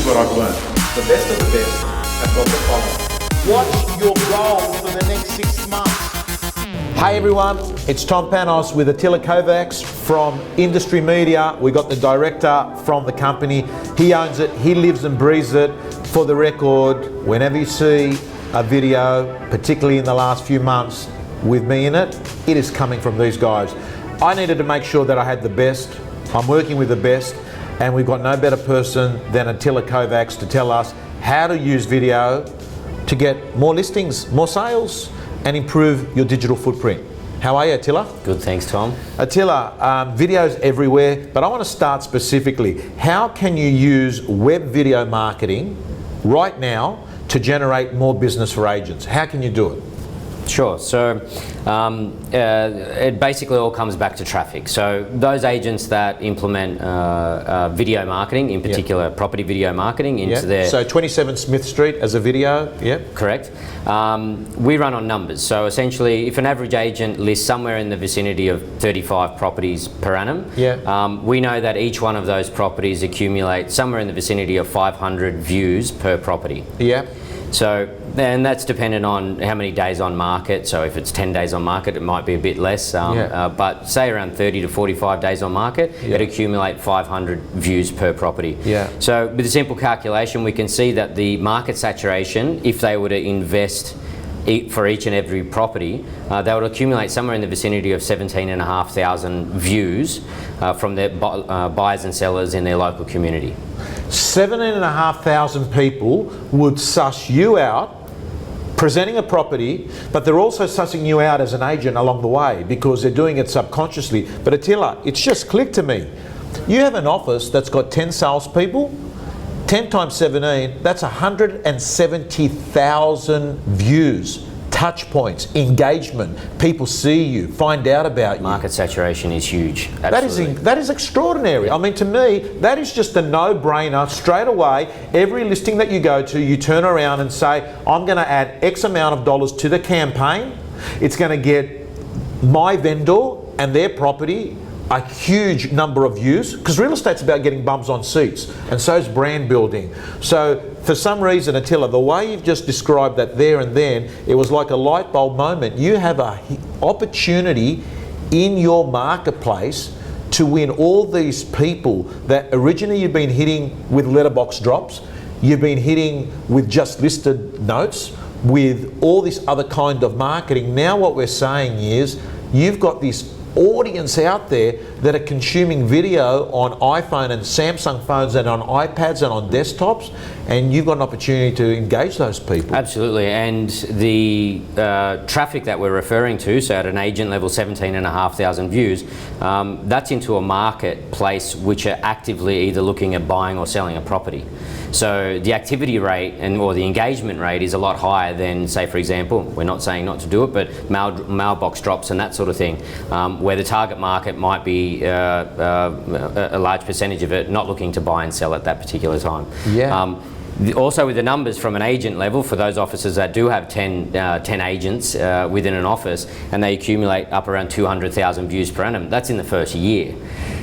what I've learned. The best of the best have got the following. What's your goal for the next 6 months? Hey everyone, it's Tom Panos with Attila Kovacs from Industrie Media. We got the director from the company. He owns it, he lives and breathes it. For the record, whenever you see a video, particularly in the last few months with me in it, it is coming from these guys. I needed to make sure that I had the best. I'm working with the best, and we've got no better person than Attila Kovacs to tell us how to use video to get more listings, more sales, and improve your digital footprint. How are you, Attila? Good, thanks, Tom. Attila, videos everywhere, but I want to start specifically. How can you use web video marketing right now to generate more business for agents? How can you do it? Sure. So it basically all comes back to traffic. So those agents that implement video marketing, in particular property video marketing, into their... So 27 Smith Street as a video, Correct. We run on numbers. So essentially, if an average agent lists somewhere in the vicinity of 35 properties per annum, we know that each one of those properties accumulates somewhere in the vicinity of 500 views per property. So, and that's dependent on how many days on market. So if it's 10 days on market, it might be a bit less. But say around 30 to 45 days on market, it accumulates 500 views per property. So with a simple calculation, we can see that the market saturation, if they were to invest for each and every property, they would accumulate somewhere in the vicinity of 17,500 views from their buyers and sellers in their local community. 7,500 people would suss you out presenting a property, but they're also sussing you out as an agent along the way because they're doing it subconsciously. But Attila, it's just clicked to me. You have an office that's got 10 salespeople, 10 times 17, that's 170,000 views, touch points, engagement. People see you, find out about you. Market saturation is huge. Absolutely. That is extraordinary. I mean, to me, that is just a no-brainer. Straight away, every listing that you go to, you turn around and say, I'm going to add X amount of dollars to the campaign. It's going to get my vendor and their property a huge number of views, because real estate's about getting bums on seats, and so is brand building. So for some reason, Attila, the way you've just described that there and then, it was like a light bulb moment. You have an opportunity in your marketplace to win all these people that originally you've been hitting with letterbox drops, you've been hitting with just listed notes, with all this other kind of marketing. Now what we're saying is, you've got this audience out there that are consuming video on iPhone and Samsung phones and on iPads and on desktops, and you've got an opportunity to engage those people. Absolutely, and the traffic that we're referring to, so at an agent level 17,500 views, that's into a marketplace which are actively either looking at buying or selling a property. So the activity rate or the engagement rate is a lot higher than, say, for example, we're not saying not to do it, but mailbox drops and that sort of thing, where the target market might be a large percentage of it not looking to buy and sell at that particular time. Also with the numbers from an agent level, for those offices that do have 10 agents within an office, and they accumulate up around 200,000 views per annum, that's in the first year.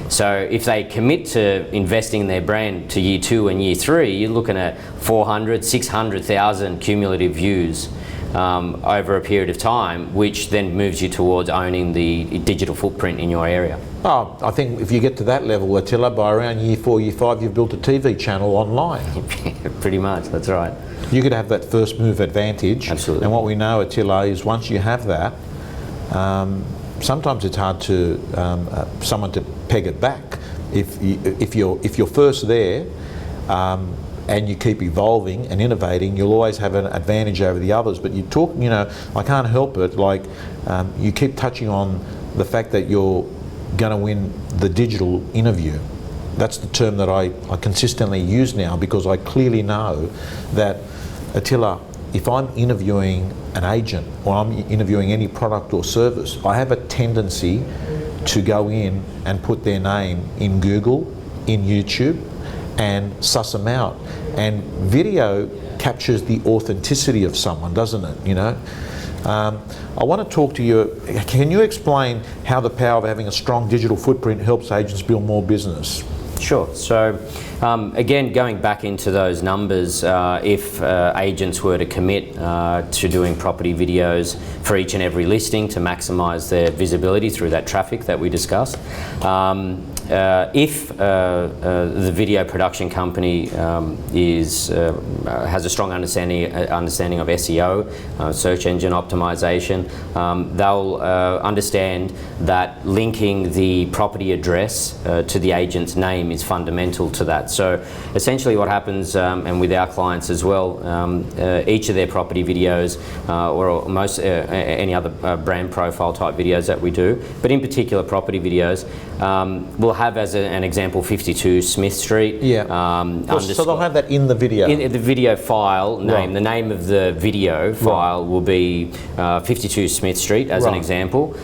So if they commit to investing in their brand to year 2 and year 3, you're looking at 400, 600,000 cumulative views over a period of time, which then moves you towards owning the digital footprint in your area. Oh, I think if you get to that level, Attila, by around year 4, year 5, you've built a TV channel online. Pretty much, that's right. You could have that first move advantage. Absolutely. And what we know, Attila, is once you have that, sometimes it's hard to someone to peg it back. If you're first there, and you keep evolving and innovating, you'll always have an advantage over the others. But you talk, I can't help it, like you keep touching on the fact that you're going to win the digital interview. That's the term that I consistently use now, because I clearly know that, Attila, if I'm interviewing an agent or I'm interviewing any product or service, I have a tendency to go in and put their name in Google, in YouTube, and suss them out. And video captures the authenticity of someone, doesn't it? I want to talk to you. Can you explain how the power of having a strong digital footprint helps agents build more business? Sure. So Again, going back into those numbers, if agents were to commit to doing property videos for each and every listing to maximise their visibility through that traffic that we discussed, if the video production company has a strong understanding of SEO, search engine optimization, they'll understand that linking the property address to the agent's name is fundamental to that. So essentially what happens, and with our clients as well, each of their property videos or most any other brand profile type videos that we do, but in particular property videos, will have as an example 52 Smith Street. Yeah. So they'll have that in the video. In the video file name, Right. the name of the video file will be 52 Smith Street as an Right. example,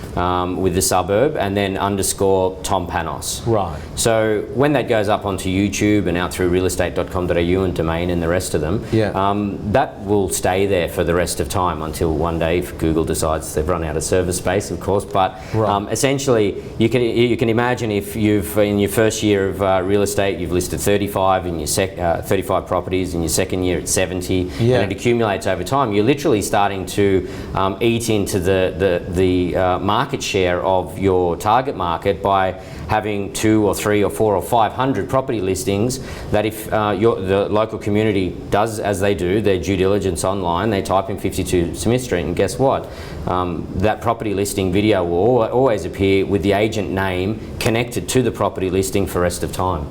with the suburb, and then underscore Tom Panos. Right. So when that goes up onto YouTube and out through realestate.com.au and Domain and the rest of them, that will stay there for the rest of time until one day if Google decides they've run out of server space, of course. But essentially, you can imagine if you've in your first year of real estate, you've listed 35 in your 35 properties. In your second year, it's 70, and it accumulates over time. You're literally starting to eat into the market share of your target market by having 2 or 3 or 4 or 500 property listings that if the local community does as they do, their due diligence online, they type in 52 Smith Street, and guess what? That property listing video will always appear with the agent name connected to the property listing for the rest of time.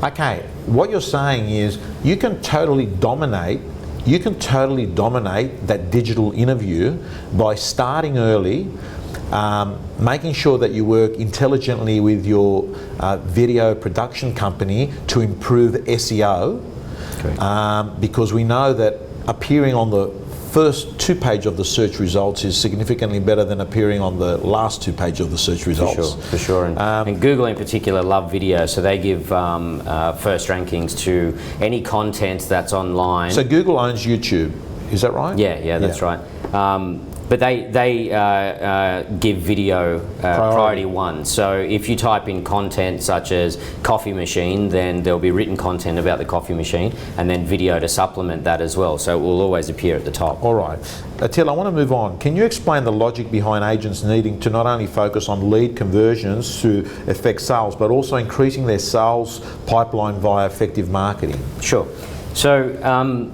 Okay, what you're saying is you can totally dominate that digital interview by starting early, making sure that you work intelligently with your video production company to improve SEO, because we know that appearing on the first 2 page of the search results is significantly better than appearing on the last 2 page of the search results. For sure. And Google in particular love video, so they give first rankings to any content that's online. So Google owns YouTube, is that right? Yeah, that's right. But they give video priority 1. So if you type in content such as coffee machine, then there'll be written content about the coffee machine, and then video to supplement that as well. So it will always appear at the top. All right. Attila, I want to move on. Can you explain the logic behind agents needing to not only focus on lead conversions to affect sales, but also increasing their sales pipeline via effective marketing? Sure. So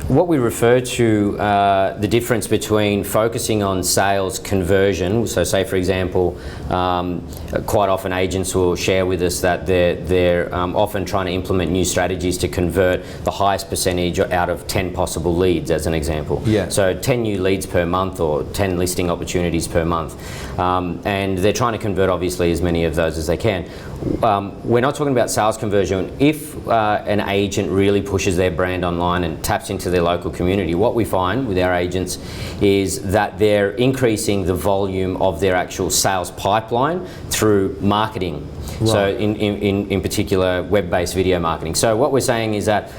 what we refer to the difference between focusing on sales conversion, so say for example, quite often agents will share with us that they're often trying to implement new strategies to convert the highest percentage out of 10 possible leads, as an example. So 10 new leads per month or 10 listing opportunities per month. And they're trying to convert obviously as many of those as they can. We're not talking about sales conversion. If an agent really pushes their brand online and taps into their local community, what we find with our agents is that they're increasing the volume of their actual sales pipeline through marketing. So in particular, web-based video marketing. So what we're saying is that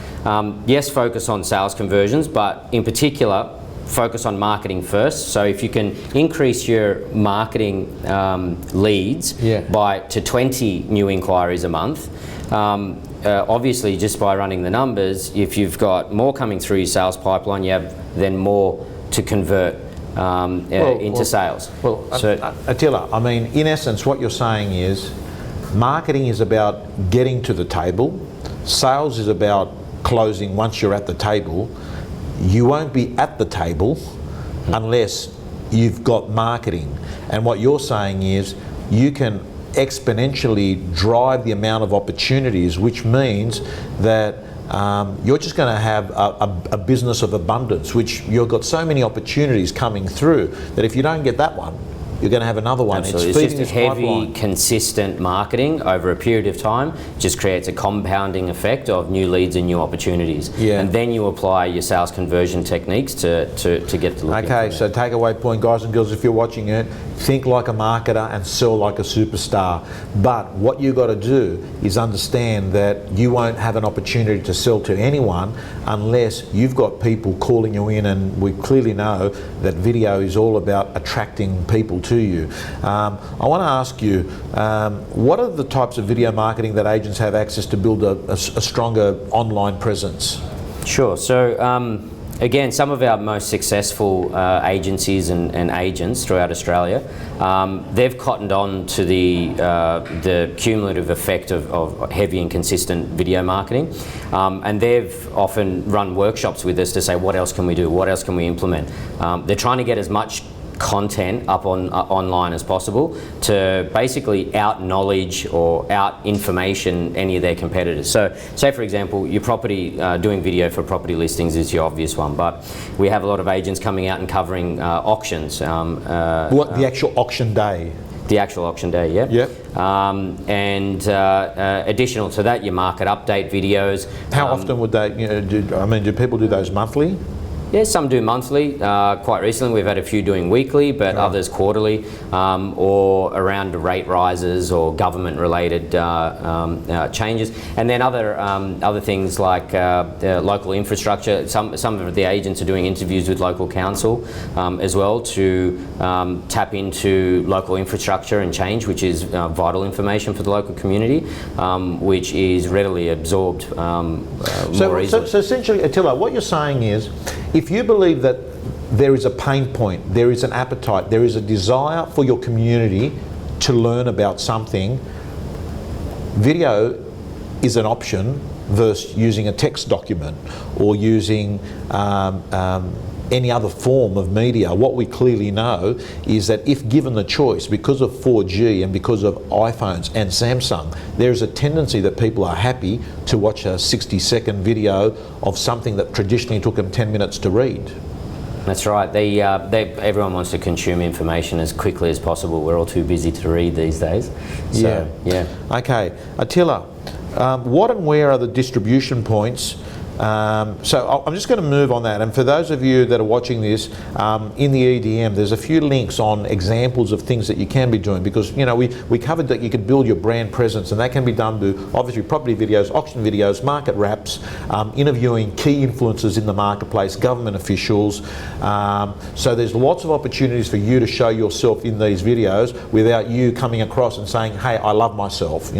yes, focus on sales conversions, but in particular, focus on marketing first. So if you can increase your marketing leads to 20 new inquiries a month, obviously just by running the numbers, if you've got more coming through your sales pipeline, you have then more to convert into sales. Attila, I mean, in essence, what you're saying is marketing is about getting to the table, sales is about closing once you're at the table. You won't be at the table unless you've got marketing. And what you're saying is you can exponentially drive the amount of opportunities, which means that you're just going to have a business of abundance, which you've got so many opportunities coming through that if you don't get that one, you're going to have another one. Absolutely. It's just heavy, consistent marketing over a period of time just creates a compounding effect of new leads and new opportunities. And then you apply your sales conversion techniques to get the look. Okay, so takeaway point, guys and girls, if you're watching it, think like a marketer and sell like a superstar. But what you've got to do is understand that you won't have an opportunity to sell to anyone unless you've got people calling you in, and we clearly know that video is all about attracting people to you. I want to ask you, what are the types of video marketing that agents have access to build a stronger online presence? Sure. So again, some of our most successful agencies and agents throughout Australia, they've cottoned on to the cumulative effect of heavy and consistent video marketing, and they've often run workshops with us to say, what else can we do? What else can we implement? They're trying to get as much content up on online as possible to basically out knowledge or out information any of their competitors. So say for example, your property, doing video for property listings is your obvious one, but we have a lot of agents coming out and covering auctions. The actual auction day? The actual auction day, yeah. Yep. Additional to that, your market update videos. How often would they, do people do those monthly? Yeah, some do monthly. Quite recently we've had a few doing weekly, but others quarterly, or around rate rises or government related changes. And then other things like local infrastructure. Some of the agents are doing interviews with local council as well to tap into local infrastructure and change, which is vital information for the local community, which is readily absorbed more easily. So essentially, Attila, what you're saying is, if you believe that there is a pain point, there is an appetite, there is a desire for your community to learn about something, video is an option versus using a text document or using any other form of media. What we clearly know is that if given the choice, because of 4G and because of iPhones and Samsung, there is a tendency that people are happy to watch a 60-second video of something that traditionally took them 10 minutes to read. That's right. Everyone wants to consume information as quickly as possible. We're all too busy to read these days. So, yeah. Okay, Attila, what and where are the distribution points? So I'm just going to move on that, and for those of you that are watching this in the EDM, there's a few links on examples of things that you can be doing, because we covered that you could build your brand presence, and that can be done through obviously property videos, auction videos, market wraps, interviewing key influencers in the marketplace, government officials. So there's lots of opportunities for you to show yourself in these videos without you coming across and saying, hey, I love myself,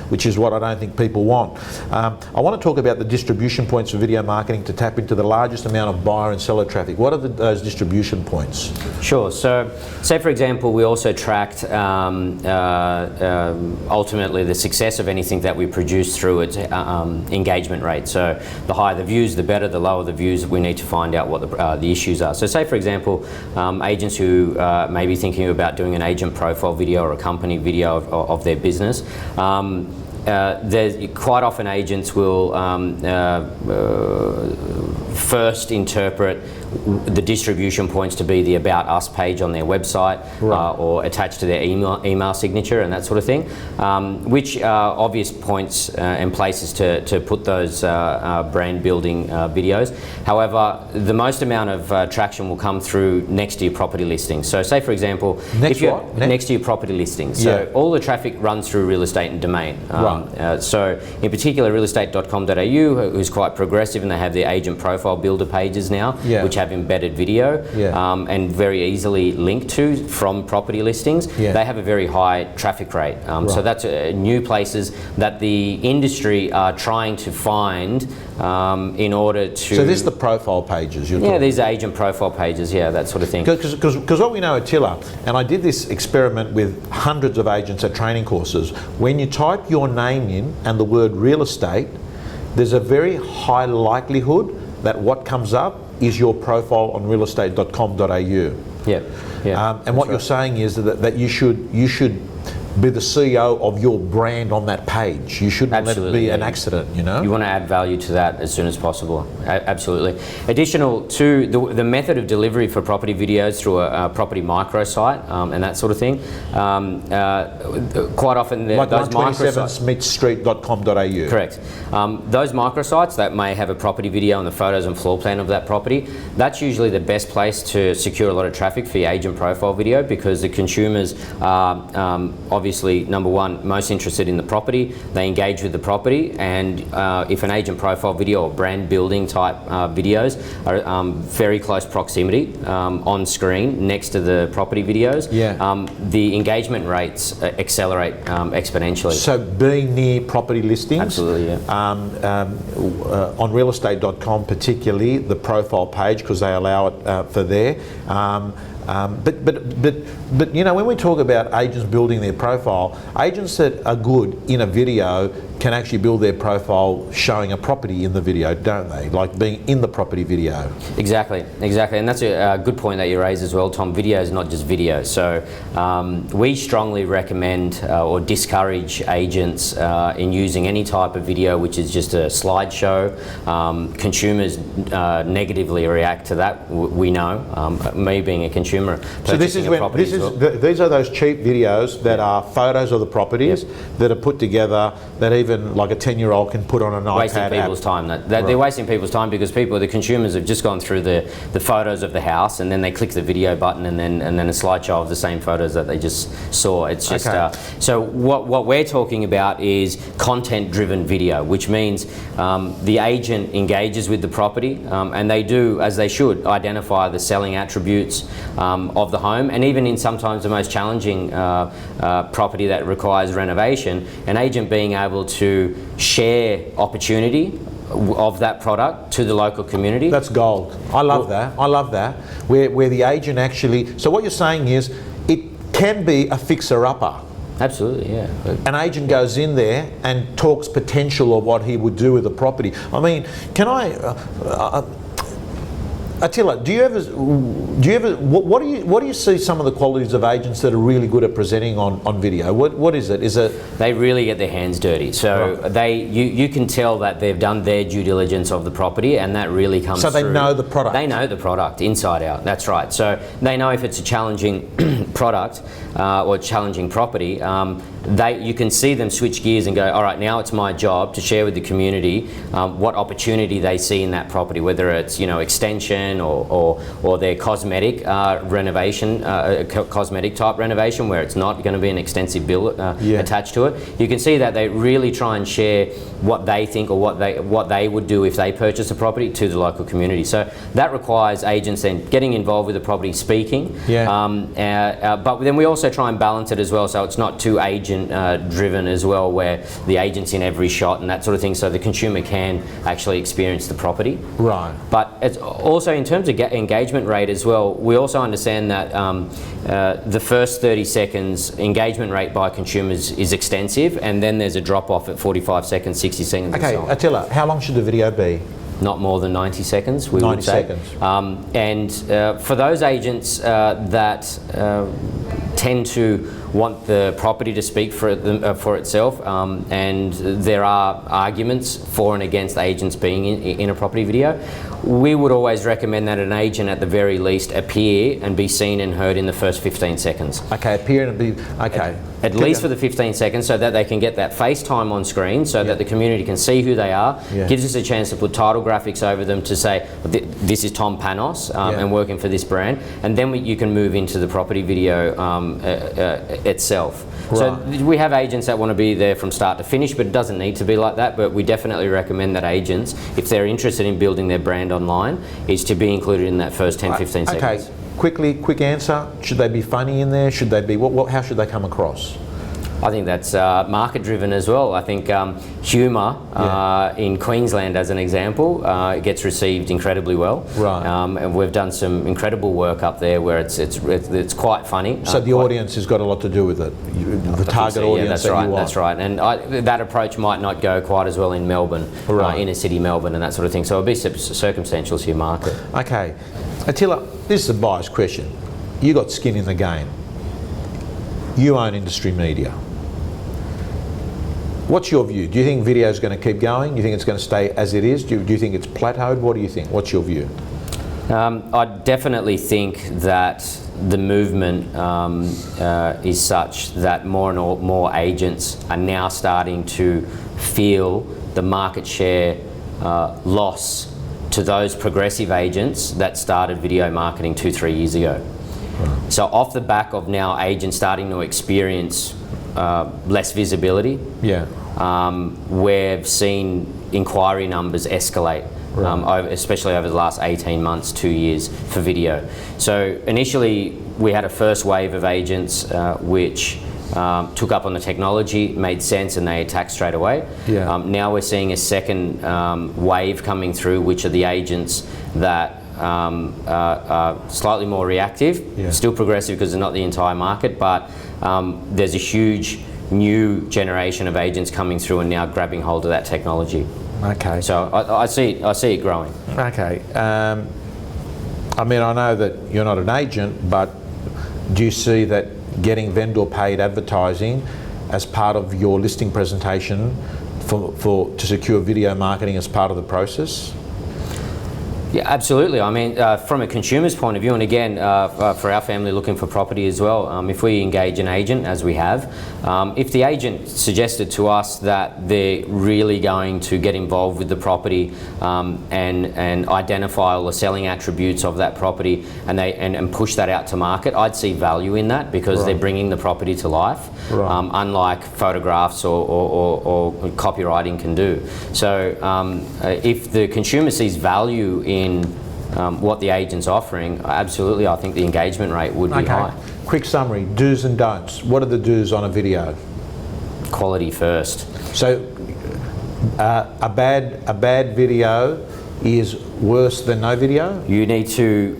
which is what I don't think people want. I want to talk about the distribution points for video marketing to tap into the largest amount of buyer and seller traffic. What are those distribution points? Sure. So say for example, we also tracked ultimately the success of anything that we produce through its engagement rate. So the higher the views, the better. The lower the views, we need to find out what the issues are. So say for example, agents who may be thinking about doing an agent profile video or a company video of their business, quite often agents will first interpret the distribution points to be the About Us page on their website, or attached to their email signature and that sort of thing, which are obvious points and places to put those brand building videos. However, the most amount of traction will come through next to your property listings. So say for example, next to your property listings. So all the traffic runs through real estate and domain. So in particular, realestate.com.au, who's quite progressive, and they have their agent profile builder pages now, which have embedded video and very easily linked to from property listings. They have a very high traffic rate. So that's new places that the industry are trying to find in order to... So this is the profile pages you're talking about? These are agent profile pages, that sort of thing. Because what we know, Attila, and I did this experiment with hundreds of agents at training courses, when you type your name in and the word real estate, there's a very high likelihood that what comes up is your profile on realestate.com.au. And what you're saying is that you should be the CEO of your brand on that page. You shouldn't let it be an accident, you know? You want to add value to that as soon as possible. Absolutely. Additional to the method of delivery for property videos through a property microsite and that sort of thing, quite often like those 127 microsites... smithstreet.com.au. Correct. Those microsites that may have a property video and the photos and floor plan of that property, that's usually the best place to secure a lot of traffic for your agent profile video, because the consumers are obviously, number one, most interested in the property. They engage with the property, and if an agent profile video or brand building type videos are very close proximity on screen next to the property videos, the engagement rates accelerate exponentially. So being near property listings, absolutely, yeah. On realestate.com particularly, the profile page, because they allow it for there. But you know, when we talk about agents building their profile, agents that are good in a video can actually build their profile showing a property in the video, don't they? Like being in the property video. Exactly, and that's a good point that you raise as well, Tom. Video is not just video, so we strongly recommend or discourage agents in using any type of video which is just a slideshow. Consumers negatively react to that. We know, me being a consumer, so this is when these are those cheap videos that are photos of the properties that are put together that even like a 10-year-old can put on an iPad. Wasting people's time. They're wasting people's time because the consumers have just gone through the photos of the house, and then they click the video button, and then a slideshow of the same photos that they just saw. It's just so what we're talking about is content-driven video, which means the agent engages with the property, and they do, as they should, identify the selling attributes of the home, and even in sometimes the most challenging property that requires renovation, an agent being able to share opportunity of that product to the local community. That's gold. I love that. I love that. Where the agent actually, so what you're saying is it can be a fixer-upper. Absolutely, yeah. An agent goes in there and talks potential of what he would do with the property. I mean, can I... Attila, what do you see some of the qualities of agents that are really good at presenting on video? What is it? Is it they really get their hands dirty? So you can tell that they've done their due diligence of the property, and that really comes through. So they know the product. They know the product inside out. That's right. So they know if it's a challenging product or challenging property. You can see them switch gears and go, all right, now it's my job to share with the community what opportunity they see in that property, whether it's extension or their cosmetic renovation, cosmetic type renovation, where it's not going to be an extensive bill attached to it. You can see that they really try and share what they think or what they would do if they purchase a property to the local community. So that requires agents then getting involved with the property, speaking. But then we also try and balance it as well, so it's not too agent driven as well, where the agent's in every shot and that sort of thing, so the consumer can actually experience the property. Right. But it's also in terms of engagement rate as well, we also understand that the first 30 seconds engagement rate by consumers is extensive, and then there's a drop off at 45 seconds, 60 seconds. Okay, and so on. Attila, how long should the video be? Not more than 90 seconds, we would say. 90 seconds. And for those agents that tend to want the property to speak for itself, and there are arguments for and against agents being in a property video, we would always recommend that an agent at the very least appear and be seen and heard in the first 15 seconds. Okay, appear and be, okay. At least for the 15 seconds, so that they can get that face time on screen, so that the community can see who they are. Gives us a chance to put title graphics over them to say, this is Tom Panos and working for this brand, and then you can move into the property video itself. Right. So we have agents that want to be there from start to finish, but it doesn't need to be like that. But we definitely recommend that agents, if they're interested in building their brand online, is to be included in that first 10, 15 seconds. Okay, quick answer. Should they be funny in there? Should they be, how should they come across? I think that's market driven as well. I think humour in Queensland, as an example, gets received incredibly well. Right. And we've done some incredible work up there where it's quite funny. So the audience has got a lot to do with it. The target audience. Yeah, that's right. And that approach might not go quite as well in Melbourne, inner city Melbourne, and that sort of thing. So it'll be circumstantial to your market. Okay, Attila, this is a biased question. You got skin in the game. You own Industrie Media. What's your view? Do you think video is going to keep going? Do you think it's going to stay as it is? Do you think it's plateaued? What do you think? What's your view? I definitely think that the movement is such that more and more agents are now starting to feel the market share loss to those progressive agents that started video marketing 2-3 years ago. Right. So off the back of now agents starting to experience less visibility, we've seen inquiry numbers escalate. Right. Especially over the last 18 months, 2 years for video. So initially we had a first wave of agents which took up on the technology, made sense, and they attacked straight away. Yeah. Now we're seeing a second wave coming through, which are the agents that are slightly more reactive, still progressive because it's not the entire market, but there's a huge new generation of agents coming through and now grabbing hold of that technology. Okay. So I see it growing. Okay. I mean, I know that you're not an agent, but do you see that getting vendor paid advertising as part of your listing presentation to secure video marketing as part of the process? Yeah, absolutely. I mean, from a consumer's point of view, and again, for our family looking for property as well, if we engage an agent, as we have, if the agent suggested to us that they're really going to get involved with the property and identify all the selling attributes of that property and push that out to market, I'd see value in that because they're bringing the property to life, unlike photographs or copywriting can do. So if the consumer sees value in what the agent's offering, absolutely, I think the engagement rate would be high. Quick summary, do's and don'ts. What are the do's on a video? Quality first. So a bad video is worse than no video? You need to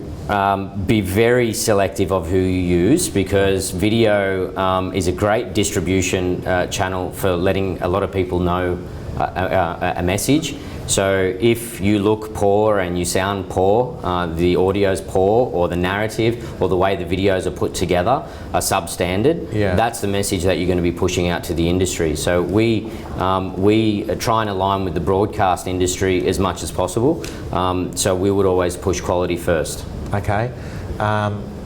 be very selective of who you use because video is a great distribution channel for letting a lot of people know a message. So if you look poor and you sound poor, the audio's poor, or the narrative or the way the videos are put together are substandard, that's the message that you're going to be pushing out to the industry. So we try and align with the broadcast industry as much as possible. So we would always push quality first. Okay.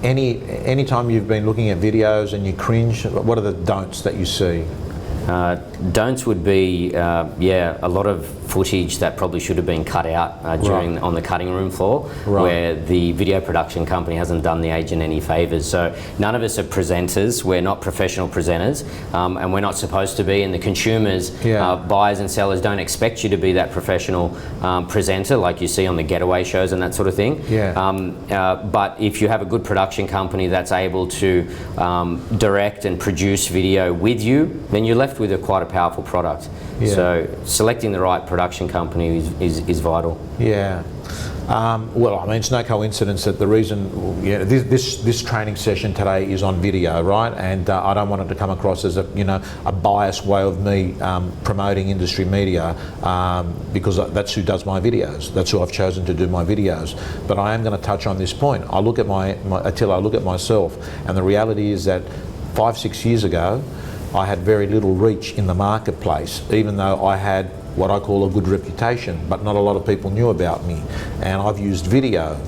Any time you've been looking at videos and you cringe, what are the don'ts that you see? Don'ts would be, a lot of footage that probably should have been cut out on the cutting room floor, where the video production company hasn't done the agent any favours. So none of us are presenters. We're not professional presenters, and we're not supposed to be. And the consumers, buyers and sellers, don't expect you to be that professional presenter like you see on the getaway shows and that sort of thing. But if you have a good production company that's able to direct and produce video with you, then you're left with quite a powerful product. So selecting the right production company is vital. Well, I mean, it's no coincidence that the reason this training session today is on video, right? And I don't want it to come across as a biased way of me promoting Industrie Media, because that's who does my videos. That's who I've chosen to do my videos. But I am going to touch on this point. I look at Attila, I look at myself, and the reality is that 5-6 years ago, I had very little reach in the marketplace, even though I had what I call a good reputation, but not a lot of people knew about me. And I've used video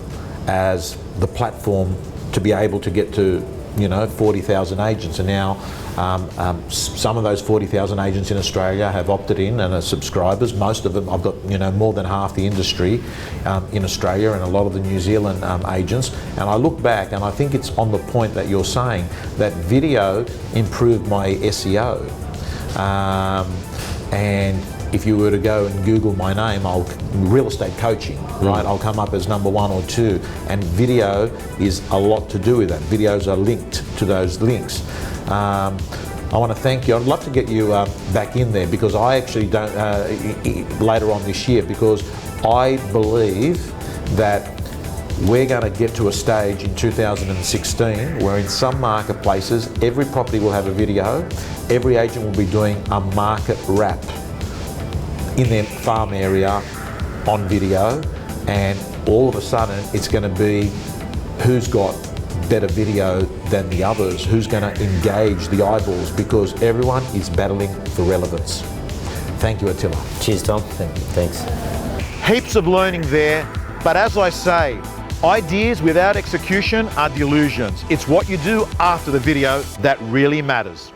as the platform to be able to get to 40,000 agents, and now some of those 40,000 agents in Australia have opted in and are subscribers. Most of them, I've got more than half the industry in Australia and a lot of the New Zealand agents. And I look back and I think it's on the point that you're saying, that video improved my SEO. And if you were to go and Google my name, real estate coaching, right? I'll come up as number 1 or 2, and video is a lot to do with that. Videos are linked to those links. I want to thank you. I'd love to get you back in there, because I actually don't, later on this year, because I believe that we're going to get to a stage in 2016 where in some marketplaces, every property will have a video, every agent will be doing a market wrap in their farm area on video, and all of a sudden it's going to be who's got better video than the others, who's going to engage the eyeballs, because everyone is battling for relevance. Thank you, Attila. Cheers, Tom. Thank you. Thanks. Heaps of learning there, but as I say, ideas without execution are delusions. It's what you do after the video that really matters.